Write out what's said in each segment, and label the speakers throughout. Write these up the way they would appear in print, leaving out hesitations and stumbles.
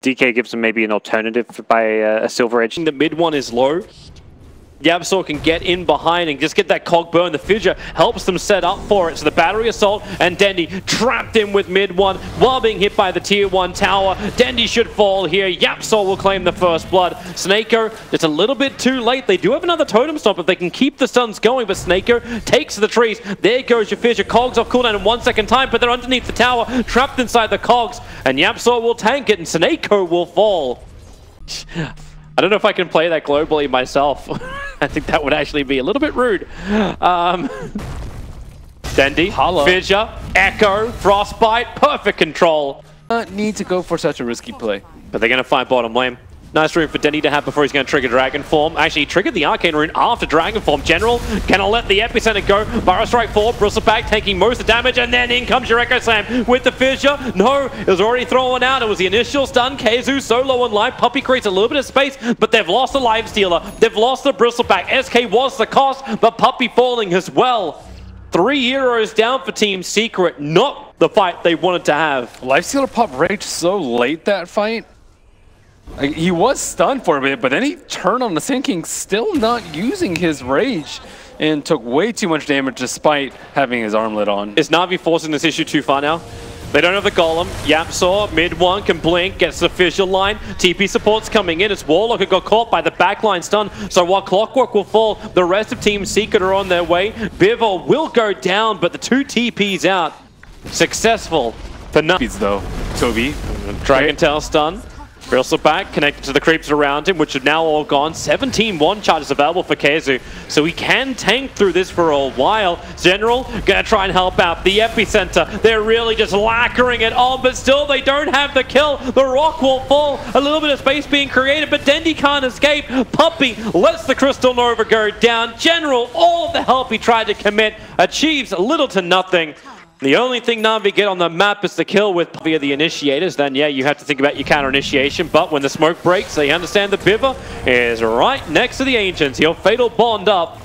Speaker 1: DK gives him maybe an alternative by a Silver Edge.
Speaker 2: The mid one is low. YapzOr can get in behind and just get that cog burn. The Fissure helps them set up for it. So the battery assault and Dendi trapped in with mid one while being hit by the tier 1 tower. Dendi should fall here. YapzOr will claim the first blood. SoNNeikO, it's a little bit too late. They do have another totem stop if they can keep the stuns going, but SoNNeikO takes the trees. There goes your Fissure. Cogs off cooldown in 1 second time, but they're underneath the tower, trapped inside the cogs, and YapzOr will tank it and SoNNeikO will fall. I don't know if I can play that globally myself. I think that would actually be a little bit rude. Dendi, Fissure, Echo, Frostbite, perfect control.
Speaker 3: Need to go for such a risky play.
Speaker 2: But they're going to fight bottom lane. Nice room for Dendi to have before he's going to trigger Dragon Form. Actually, he triggered the Arcane Rune after Dragon Form. General gonna let the Epicenter go. Burrow Strike 4, Bristleback taking most of the damage, and then in comes your Echo Slam with the Fissure. No, it was already thrown out. It was the initial stun. KheZu so low on life. Puppey creates a little bit of space, but they've lost the Life Stealer. They've lost the Bristleback. SK was the cost, but Puppey falling as well. 3 heroes down for Team Secret. Not the fight they wanted to have.
Speaker 3: Lifestealer pop rage so late that fight. He was stunned for a bit, but then he turned on the Sand King, still not using his rage, and took way too much damage despite having his armlet on.
Speaker 2: Is NaVi forcing this issue too far now? They don't have the Golem. YapzOr, mid one, can blink, gets the Fissure line. TP support's coming in. It's Warlock who got caught by the backline stun. So while Clockwork will fall, the rest of Team Secret are on their way. Biver will go down, but the 2 TPs out. Successful for NaVi.
Speaker 3: Though, Toby.
Speaker 2: Dragon Tail stun. Bristleback connected to the creeps around him, which have now all gone. 17 one charges available for KheZu, so he can tank through this for a while. General gonna try and help out. The Epicenter, they're really just lacquering it on, but still they don't have the kill. The rock will fall. A little bit of space being created, but Dendi can't escape. Puppey lets the Crystal Nova go down. General, all of the help he tried to commit, achieves little to nothing. The only thing NaVi get on the map is the kill with via the initiators. Then yeah, you have to think about your counter initiation. But when the smoke breaks, they understand the Biver is right next to the Ancients. He'll Fatal Bond up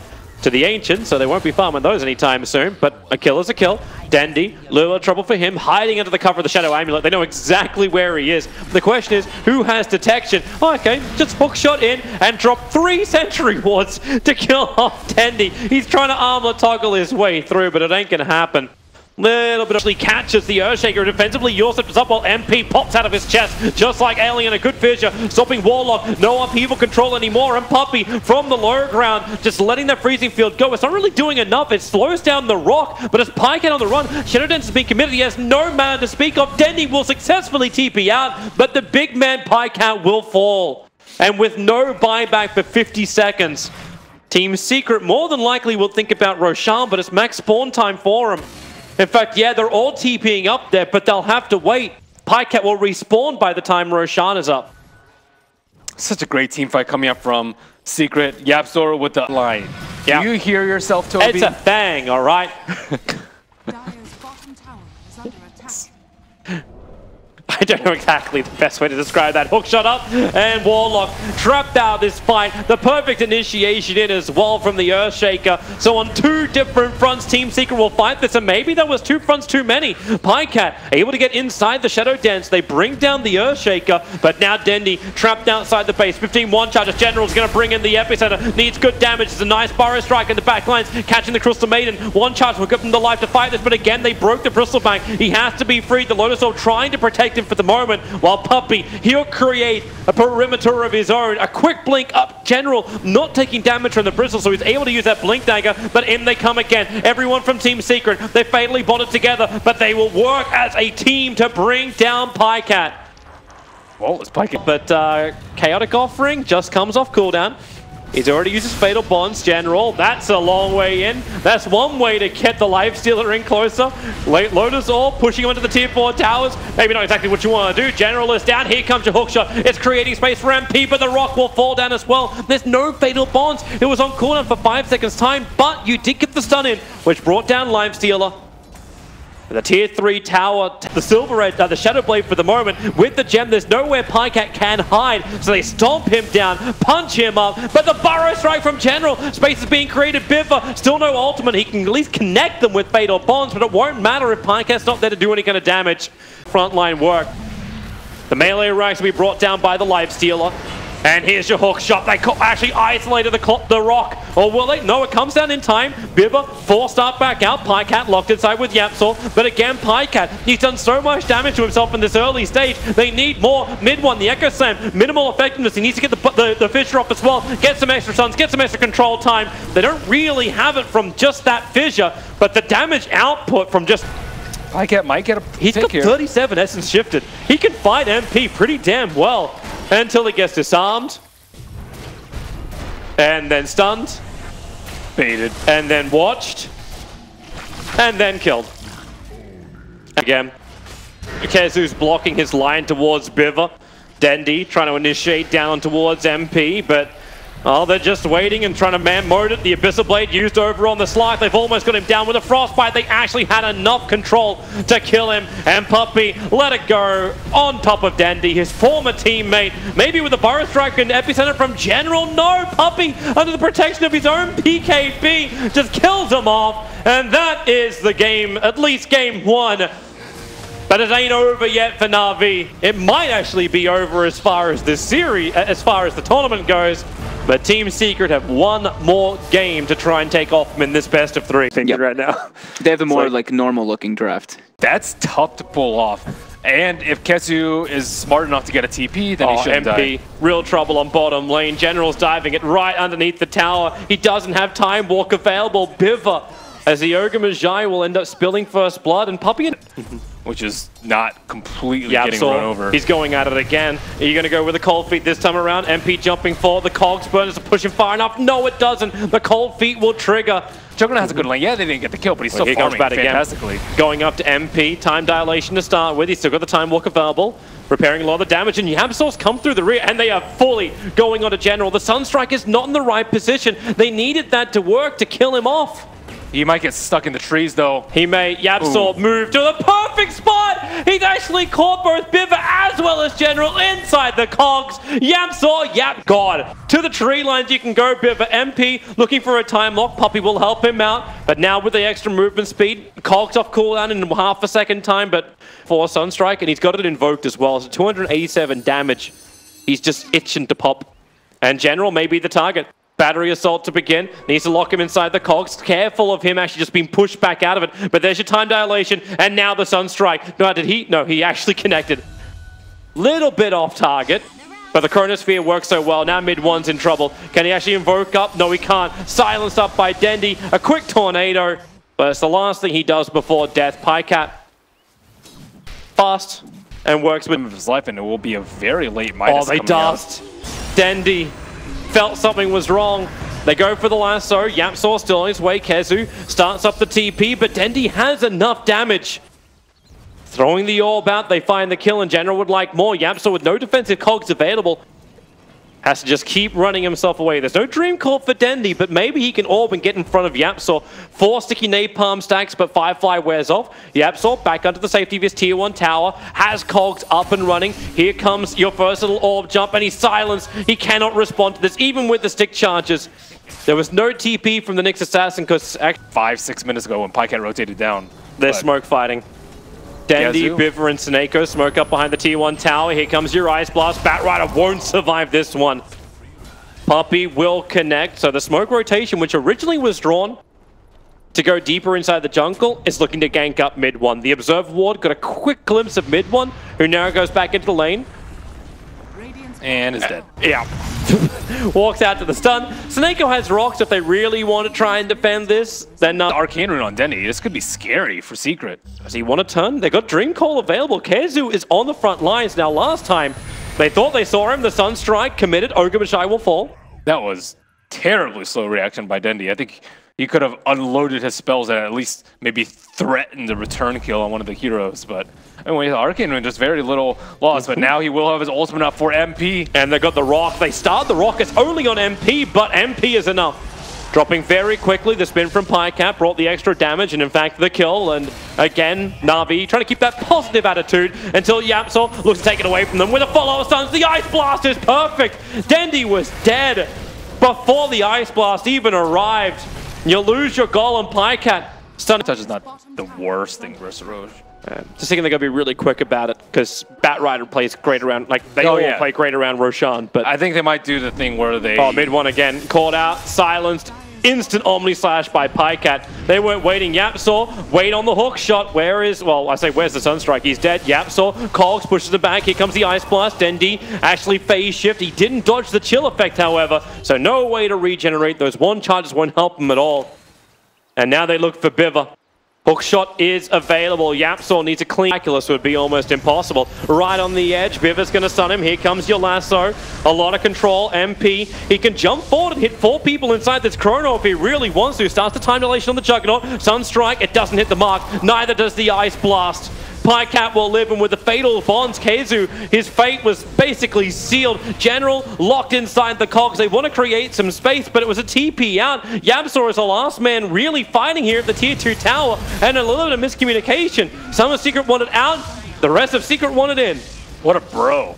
Speaker 2: to the Ancients, so they won't be farming those anytime soon. But a kill is a kill. Dendi, little trouble for him, hiding under the cover of the Shadow Amulet. They know exactly where he is. The question is, who has detection? Oh, okay, just hookshot in and drop 3 Sentry Wards to kill off Dendi. He's trying to armlet toggle his way through, but it ain't gonna happen. Little bit actually catches the Earthshaker defensively. Yorsip is up while MP pops out of his chest, just like Alien. A good Fissure, stopping Warlock. No upheaval control anymore. And Puppey from the low ground, just letting that freezing field go. It's not really doing enough. It slows down the rock, but as Pajkatt on the run, Shadow Dance has been committed. He has no mana to speak of. Dendi will successfully TP out, but the big man Pajkatt will fall. And with no buyback for 50 seconds, Team Secret more than likely will think about Roshan, but it's max spawn time for him. In fact, yeah, they're all TPing up there, but they'll have to wait. Pajkatt will respawn by the time Roshan is up.
Speaker 3: Such a great team fight coming up from Secret. YapzOr with the line.
Speaker 2: Yep.
Speaker 3: Do you hear yourself, Toby?
Speaker 2: It's a thing, all right? I don't know exactly the best way to describe that. Hookshot up, and Warlock trapped out this fight. The perfect initiation in as well from the Earthshaker. So on 2 different fronts, Team Secret will fight this, and maybe there was 2 fronts too many. Pajkatt able to get inside the Shadow Dance. They bring down the Earthshaker, but now Dendi trapped outside the base. 15 one charges. General's going to bring in the Epicenter. Needs good damage. It's a nice Burrow Strike in the back lines, catching the Crystal Maiden. 1 charge will give them the life to fight this, but again, they broke the Bristleback. He has to be freed. The Lotus Orb trying to protect him for the moment, while Puppey, he'll create a perimeter of his own. A quick blink up. General not taking damage from the Bristle, so he's able to use that blink dagger, but in they come again. Everyone from Team Secret, they fatally bonded together, but they will work as a team to bring down Pajkatt.
Speaker 3: Well, it's Pajkatt.
Speaker 2: But Chaotic Offering just comes off cooldown. He's already used his Fatal Bonds. General, that's a long way in. That's one way to get the Life Stealer in closer. Late Lotus Orb pushing him into the tier 4 towers. Maybe not exactly what you want to do. General is down. Here comes your hookshot. It's creating space for MP, but the rock will fall down as well. There's no Fatal Bonds. It was on cooldown for 5 seconds time, but you did get the stun in, which brought down Life Stealer. The tier 3 tower, the Silver Edge, the Shadow Blade for the moment. With the gem, there's nowhere Pajkatt can hide, so they stomp him down, punch him up, but the Burrow Strike from General. Space is being created. Biver, still no ultimate. He can at least connect them with Fatal Bonds, but it won't matter if Pajkatt's not there to do any kind of damage. Frontline work. The melee ranks will be brought down by the Lifestealer. And here's your hook shot. They actually isolated the rock. Or will they? No, it comes down in time. Biver forced up back out. Pajkatt locked inside with YapzOr. But again, Pajkatt, he's done so much damage to himself in this early stage. They need more. MidOne, the Echo Slam, minimal effectiveness. He needs to get the fissure off as well. Get some extra stuns, get some extra control time. They don't really have it from just that fissure. But the damage output from just...
Speaker 3: Pajkatt might get a
Speaker 2: He's got 37 essence shifted. He can fight MP pretty damn well. Until he gets disarmed. And then stunned.
Speaker 3: Baited.
Speaker 2: And then watched. And then killed. Again. KheZu's blocking his line towards Biver. Dendi trying to initiate down towards MP, but... Oh, they're just waiting and trying to man-mode it. The Abyssal Blade used over on the slide. They've almost got him down with a Frostbite. They actually had enough control to kill him. And Puppey let it go on top of Dendi, his former teammate. Maybe with a Burrow Strike and Epicenter from General. No, Puppey, under the protection of his own PKB, just kills him off. And that is the game, at least game one. But it ain't over yet for NaVi. It might actually be over as far as this series, as far as the tournament goes. But Team Secret have one more game to try and take off them in this best of three.
Speaker 4: Yep.
Speaker 1: Right now.
Speaker 4: They have a more like normal looking draft.
Speaker 3: That's tough to pull off. And if KheZu is smart enough to get a TP, then he shouldn't
Speaker 2: MP,
Speaker 3: die.
Speaker 2: real trouble on bottom lane. General's diving it right underneath the tower. He doesn't have Time Walk available. Biver, as the Ogre Magi will end up spilling first blood, and Puppey...
Speaker 3: Which is not completely getting run over.
Speaker 2: He's going at it again. Are you going to go with the cold feet this time around? MP jumping forward. The cogs burners are pushing far enough. No, it doesn't. The cold feet will trigger.
Speaker 3: Juggernaut has a good lane. Yeah, they didn't get the kill, but he's still farming fantastically.
Speaker 2: Going up to MP. Time dilation to start with. He's still got the Time Walk available. Repairing a lot of the damage, and YapzOr's come through the rear, and they are fully going on to General. The Sunstrike is not in the right position. They needed that to work to kill him off.
Speaker 3: He might get stuck in the trees, though.
Speaker 2: He may. YapzOr move to the perfect spot. He's actually caught both Biver as well as General inside the cogs. YapzOr, God. To the tree lines you can go, Biver. MP looking for a time lock. Puppey will help him out. But now with the extra movement speed, cogs off cooldown in half a second time, but for Sunstrike, and he's got it invoked as well. So 287 damage. He's just itching to pop. And General may be the target. Battery assault to begin. Needs to lock him inside the cogs. Careful of him actually just being pushed back out of it. But there's your time dilation. And now the Sunstrike. No, did he? No, he actually connected. Little bit off target. But the Chronosphere works so well. Now MidOne's in trouble. Can he actually invoke up? No, he can't. Silenced up by Dendi. A quick tornado. But it's the last thing he does before death. Pajkatt. Fast. And works with
Speaker 3: his life, and it will be a very late minus.
Speaker 2: Oh, they dust. Dendi felt something was wrong. They go for the lasso. YapzOr still on his way. KheZu starts up the TP, but Dendi has enough damage. Throwing the orb out, they find the kill, and General would like more. YapzOr with no defensive cogs available has to just keep running himself away. There's no Dream Court for Dendi, but maybe he can orb and get in front of YapzOr. 4 sticky napalm stacks, but Firefly wears off. YapzOr back under the safety of his tier 1 tower, has cogs up and running. Here comes your first little orb jump, and he's silenced. He cannot respond to this, even with the stick charges. There was no TP from the Nyx Assassin, because
Speaker 3: 5-6 minutes ago when Pajkatt rotated down.
Speaker 2: They're smoke fighting. Dendi, Biver, and SoNNeikO smoke up behind the tier 1 tower. Here comes your Ice Blast. Batrider won't survive this one. Puppey will connect. So the smoke rotation, which originally was drawn to go deeper inside the jungle, is looking to gank up MidOne. The Observe Ward got a quick glimpse of MidOne, who now goes back into the lane.
Speaker 3: And is dead.
Speaker 2: Yeah. Walks out to the stun. SoNNeikO has rocks if they really want to try and defend this. Then
Speaker 3: Arcane Rune on Dendi. This could be scary for Secret.
Speaker 2: Does he want to turn? They got Dream Call available. KheZu is on the front lines. Now last time, they thought they saw him. The Sunstrike committed. Ogre Magi will fall.
Speaker 3: That was terribly slow reaction by Dendi. I think he could have unloaded his spells and at least maybe threatened a return kill on one of the heroes. But anyway, Arcane Rune just very little loss. But now he will have his ultimate up for MP.
Speaker 2: And they got the Rock. They start the Rock. It's only on MP, but MP is enough. Dropping very quickly. The spin from Pajkatt brought the extra damage and in fact the kill. And again, NaVi trying to keep that positive attitude until YapzOr looks to take it away from them with a follow-up stuns. The Ice Blast is perfect. Dendi was dead before the Ice Blast even arrived. You lose your Golem. Pajkatt Stun
Speaker 3: Touch is not the worst thing versus Roche.
Speaker 2: Just thinking they're going to be really quick about it because Batrider plays great around, like they all play great around Roshan. But
Speaker 3: I think they might do the thing where they...
Speaker 2: Oh, MidOne again, called out, silenced, instant Omni Slash by Pajkatt. They weren't waiting. YapzOr, wait on the hook shot. Where is, well, I say, where's the Sunstrike? He's dead. YapzOr, Cogs pushes him back. Here comes the Ice Blast. Dendi actually phase shift. He didn't dodge the chill effect, however, so no way to regenerate. Those one charges won't help him at all. And now they look for Biver. Hookshot is available. YapzOr needs a clean. Calculus would be almost impossible. Right on the edge, Biver's going to stun him. Here comes your lasso. A lot of control. MP, he can jump forward and hit 4 people inside this chrono if he really wants to. Starts the time dilation on the Juggernaut. Sunstrike, it doesn't hit the mark. Neither does the Ice Blast. Pajkatt will live, and with the fatal bonds, KheZu, his fate was basically sealed. General locked inside the cogs. They want to create some space, but it was a TP out. YapzOr is the last man really fighting here at the tier 2 tower, and a little bit of miscommunication. Some of Secret wanted out, the rest of Secret wanted in.
Speaker 3: What a bro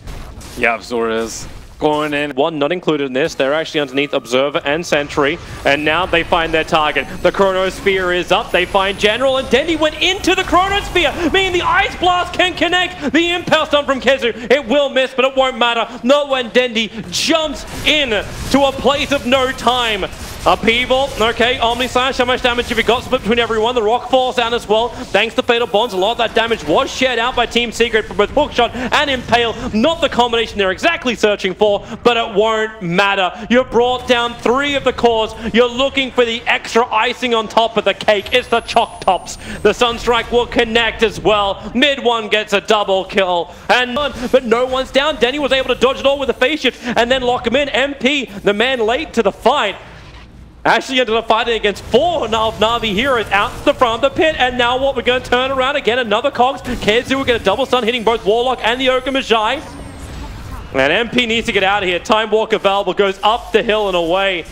Speaker 3: YapzOr is. Going in.
Speaker 2: One not included in this. They're actually underneath Observer and Sentry. And now they find their target. The Chronosphere is up. They find General, and Dendi went into the Chronosphere, meaning the Ice Blast can connect. The Impel Stun from KheZu. It will miss, but it won't matter. Not when Dendi jumps in to a place of no time. Upheaval, okay, Omni Slash, how much damage have you got? Split between everyone. The rock falls down as well. Thanks to Fatal Bonds, a lot of that damage was shared out by Team Secret for both Hookshot and Impale. Not the combination they're exactly searching for, but it won't matter. You've brought down 3 of the cores. You're looking for the extra icing on top of the cake. It's the Choc Tops. The Sunstrike will connect as well. MidOne gets a double kill. But no one's down. Dendi was able to dodge it all with a phase shift and then lock him in. MP, the man late to the fight, actually ended up fighting against 4 of NaVi heroes out to the front of the pit. And now what? We're going to turn around again. Another Cogs. KheZu will get a double stun, hitting both Warlock and the Ogre Magi. And MP needs to get out of here. Time Walk available, goes up the hill and away.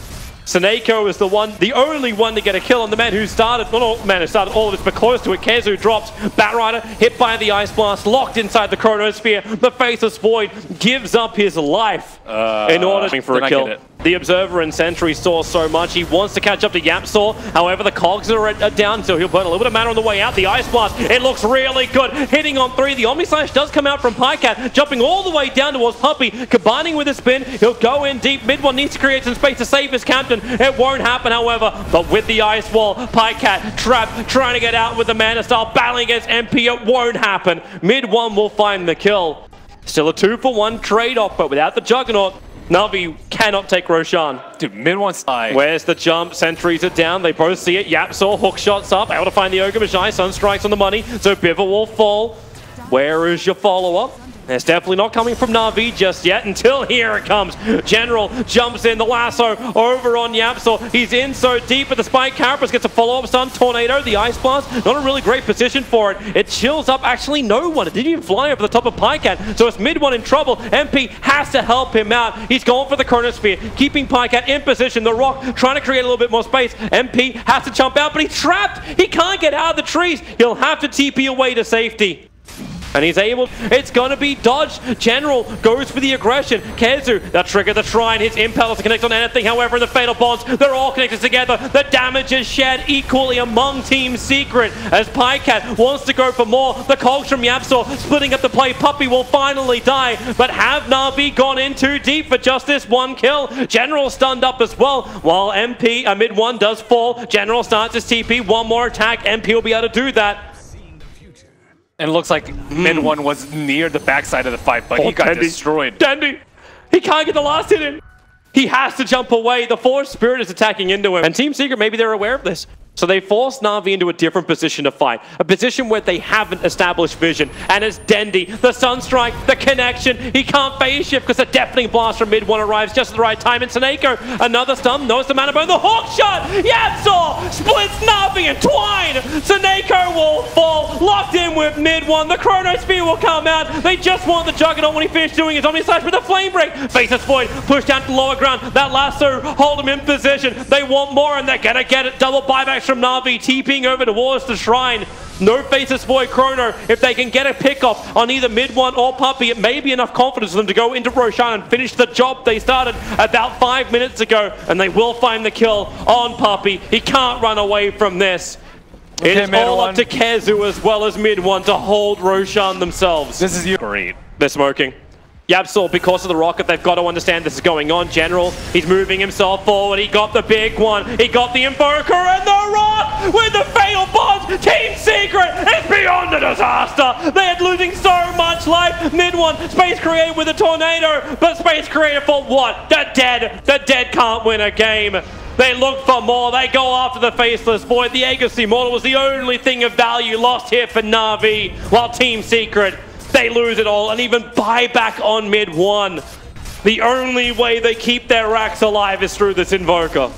Speaker 2: SoNNeikO is the only one to get a kill on the man who started, well, not man who started all of this, but close to it. KheZu drops. Batrider hit by the Ice Blast, locked inside the Chronosphere. The Faceless Void gives up his life in order for a kill. The Observer and Sentry saw so much. He wants to catch up to YapzOr. However, the Cogs are down, so he'll burn a little bit of mana on the way out. The Ice Blast, it looks really good. Hitting on 3. The Omni Slash does come out from Pajkatt, jumping all the way down towards Puppey. Combining with a spin, he'll go in deep. MidOne needs to create some space to save his captain. It won't happen, however. But with the Ice Wall, Pajkatt trapped, trying to get out with the Mana Style, battling against MP. It won't happen. MidOne will find the kill. Still a 2-for-1 trade-off, but without the Juggernaut, NaVi cannot take Roshan.
Speaker 3: Dude, MidOne's high.
Speaker 2: Where's the jump? Sentries are down. They both see it. YapzOr, hook shots up. Able to find the Ogre Magi. Sunstrike's on the money. So Biver will fall. Where is your follow-up? It's definitely not coming from NaVi just yet until here it comes. General jumps in, the lasso over on YapzOr. He's in so deep, but the Spike Carapace gets a follow-up stun. Tornado, the Ice Blast, not a really great position for it. It chills up actually no one. It didn't even fly over the top of Pajkatt, so it's MidOne in trouble. MP has to help him out. He's going for the Chronosphere, keeping Pajkatt in position. The Rock trying to create a little bit more space. MP has to jump out, but he's trapped. He can't get out of the trees. He'll have to TP away to safety. And he's able, it's going to be dodged. General goes for the aggression. KheZu, they'll trigger the Shrine. His Impel doesn't connect on anything. However, in the Fatal Bonds, they're all connected together. The damage is shared equally among Team Secret as Pajkatt wants to go for more. The Cogs from YapzOr splitting up the play. Puppey will finally die, but have NaVi gone in too deep for just this one kill? General stunned up as well, while MidOne does fall. General starts his TP. One more attack. MP will be able to do that.
Speaker 3: And it looks like MidOne was near the backside of the fight, but he got destroyed.
Speaker 2: Dendi! He can't get the last hit in! He has to jump away. The Force Spirit is attacking into him. And Team Secret, maybe they're aware of this. So they forced NaVi into a different position to fight. A position where they haven't established vision. And it's Dendi, the Sunstrike, the connection. He can't phase shift because the Deafening Blast from MidOne arrives just at the right time. And SoNNeikO, another stun, knows the mana burn. The hook shot! YapzOr splits NaVi and Twine! SoNNeikO will fall, locked in with MidOne. The Chronosphere will come out. They just want the Juggernaut when he finished doing his Omni Slash with a Flame Break. Faceless Void, push down to the lower ground. That lasso, hold him in position. They want more and they're gonna get it. Double buybacks from NaVi, TPing over towards the Shrine. No Faceless Void Chrono. If they can get a pick-off on either MidOne or Puppey, it may be enough confidence for them to go into Roshan and finish the job they started about 5 minutes ago. And they will find the kill on Puppey. He can't run away from this. It is all up
Speaker 3: MidOne.
Speaker 2: to KheZu as well as MidOne to hold Roshan themselves.
Speaker 3: This is you. Great.
Speaker 2: They're smoking. YapzOr, because of the rocket, they've got to understand this is going on. General, he's moving himself forward. He got the big one. He got the Invoker and the Rot with the fatal bonds. Team Secret is beyond a disaster. They're losing so much life. MidOne, Space Creator with a tornado, but Space Creator for what? The dead. The dead can't win a game. They look for more. They go after the Faceless Void. The Aegis Immortal was the only thing of value lost here for NaVi, while Team Secret, they lose it all, and even buyback on MidOne. The only way they keep their racks alive is through this Invoker.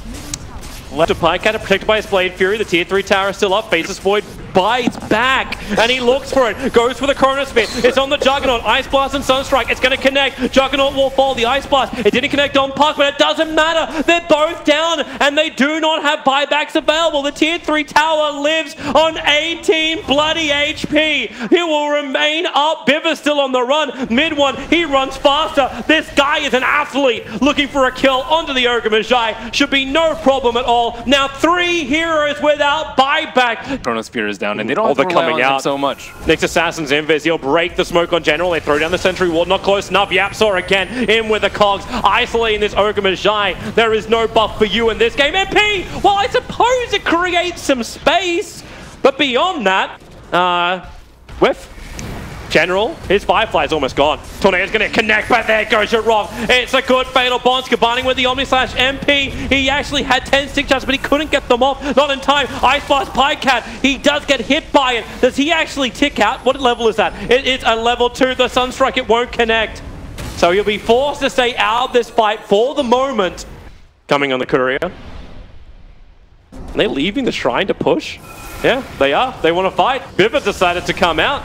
Speaker 2: Left to Pajkatt, protected by his Blade Fury. The tier 3 tower is still up. Faceless Void bites back, and he looks for it. Goes for the Chronosphere. It's on the Juggernaut. Ice Blast and Sunstrike. It's going to connect. Juggernaut will fall. The Ice Blast. It didn't connect on Puck, but it doesn't matter. They're both down, and they do not have buybacks available. The tier 3 tower lives on 18 bloody HP. He will remain up. Biver still on the run. MidOne, he runs faster. This guy is an athlete looking for a kill onto the Ogre Magi. Should be no problem at all. Now 3 heroes without buyback.
Speaker 3: Chronosphere is down, and they don't have to rely on him so much.
Speaker 2: Next Assassin's Invis, he'll break the smoke on General. They throw down the Sentry Ward, not close enough. YapzOr again, in with the cogs, isolating this Ogre Magi. There is no buff for you in this game. MP, well, I suppose it creates some space, but beyond that, whiff. General, his Firefly's almost gone. Tornado's going to connect, but there goes your rock. It's a good fatal bonds combining with the Omni Slash MP. He actually had 10 stick shots, but he couldn't get them off. Not in time. Ice Blast Pajkatt. He does get hit by it. Does he actually tick out? What level is that? It is a level 2. The Sunstrike, it won't connect. So he'll be forced to stay out of this fight for the moment. Coming on the courier. Are they leaving the shrine to push? Yeah, they are. They want to fight. Biver decided to come out.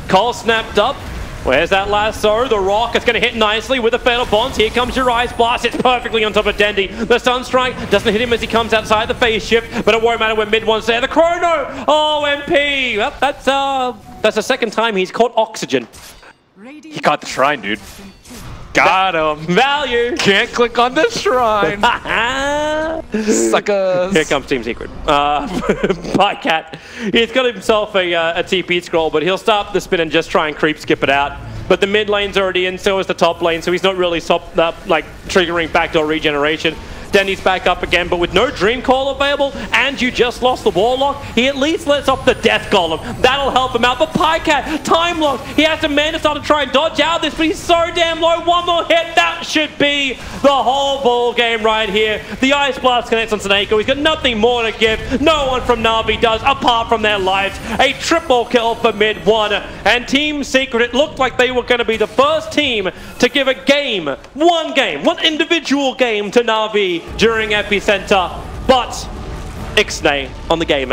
Speaker 2: Cole snapped up. Where's that lasso? The rock is going to hit nicely with the fatal bonds. Here comes your Ice Blast. It's perfectly on top of Dendi. The Sunstrike doesn't hit him as he comes outside the phase shift, but it won't matter when MidOne's there. The Chrono! Oh, MP! Well, that's the second time he's caught oxygen.
Speaker 3: He caught the shrine, dude. Got him.
Speaker 2: Value.
Speaker 3: Can't click on the shrine. Suckers.
Speaker 2: Here comes Team Secret. Pajkatt. He's got himself a TP scroll, but he'll stop the spin and just try and creep skip it out. But the mid lane's already in, so is the top lane, so he's not really like triggering backdoor regeneration. Dendi's back up again, but with no Dream Call available, and you just lost the Warlock, he at least lets off the Death Golem. That'll help him out. But Pajkatt, time lock. He has to Mana Star to try and dodge out of this, but he's so damn low. One more hit, that should be the whole ball game right here. The Ice Blast connects on SoNNeikO. He's got nothing more to give. No one from NaVi does, apart from their lives. A triple kill for MidOne. And Team Secret, it looked like they were going to be the first team to give a game, one individual game to NaVi during Epicenter, but Ixnay on the game,